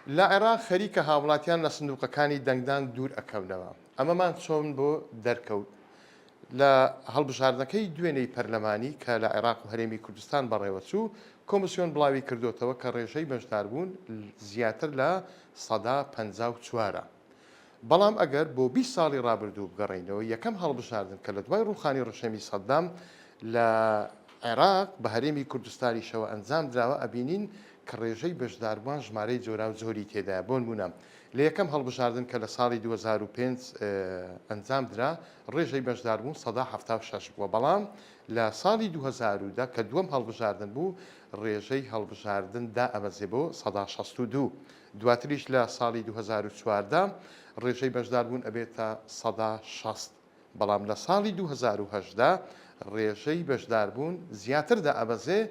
لە عێراق خەریکە هاوڵاتیان لە سندوقەکانی دەنگدان دوور ئەکەونەوە. ئەمەمان چۆن بۆ دەرکەوت لە هەڵبژاردنەکەی دوێنەی پەرلەمانی کە لە عێراق و هەرێمی کوردستان بەڕێوەچوو کۆمسیۆن بڵاوی کردوتەوە کە ڕێژەی بەشداربوون زیاتر لە ١٥٤ە. بەڵام ئەگەر بۆ 20 ساڵی ڕابردوو بگەڕێنەوە یەکەم هەڵبژاردن کە لە دوای ڕووخانی ڕەشەمی سەددام لە عێراق بە هەرێمی کوردستانیشەوە ئەنجام دراوە ئەبینین کە ڕێژەی بەشداربووان ژمارەی جۆرا و جۆری تێدایە. بۆ نمونە لە یەکەم هەڵبژاردن کە لە ساڵی 2005 ئەنجام درا ڕێژەی بەشداربوون 176 بووە، بەڵام لە ساڵی 2010 کە دووەم هەڵبژاردن بوو ڕێژەی هەڵبژاردندا ئەمەزێ بۆ 162. دواتریش لە ساڵی 2014 ڕێژەی بەشداربوون ئەبێتە 160، بەڵام لە ساڵی 2010 ڕێژەی بەشداربوون زیاتر ئەبەزێ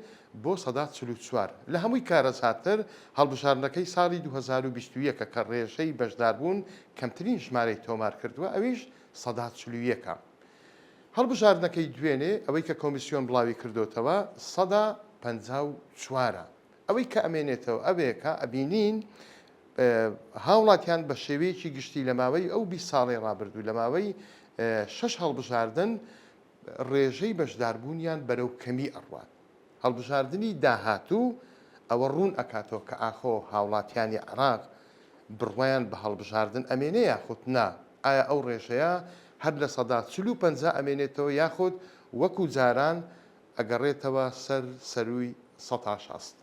بۆ 144. لە هەمووی کارەساتر هەڵبژاردنەکەی ساڵی 2021 کە ڕێژەی بەشداربوون کەمترین ژمارەی تۆمار کردووە ئەویش 141. هەڵبژاردنەکەی دوێنێ ئەوەی کە کۆمیسیۆن بڵاوی کردوتەوە 154. ئەوەی کە ئەمێنێتەوە ئەوەیەکە ئەبینین هاوڵاتیان بە شێوەیەکی گشتی لە ماوەی ئەو 20 ساڵی ڕابردوو لە ماوەی 6 هەڵبژاردن ڕێژەی بەشداربوونیان بەرەو کەمی ئەڕوات. هەڵبژاردننی داهاتوو ئەوە ڕوون ئەکاتەوە کە ئاخۆ هاوڵاتیانی عێراق بڕوایان بە هەڵبژاردن ئەمێنێ یاخود نا، ئایا ئەو ڕێژەیە هەر لە 145 ئەمێنێتەوە یاخود وەکو جاران ئەگەڕێتەوە سەرووی 160.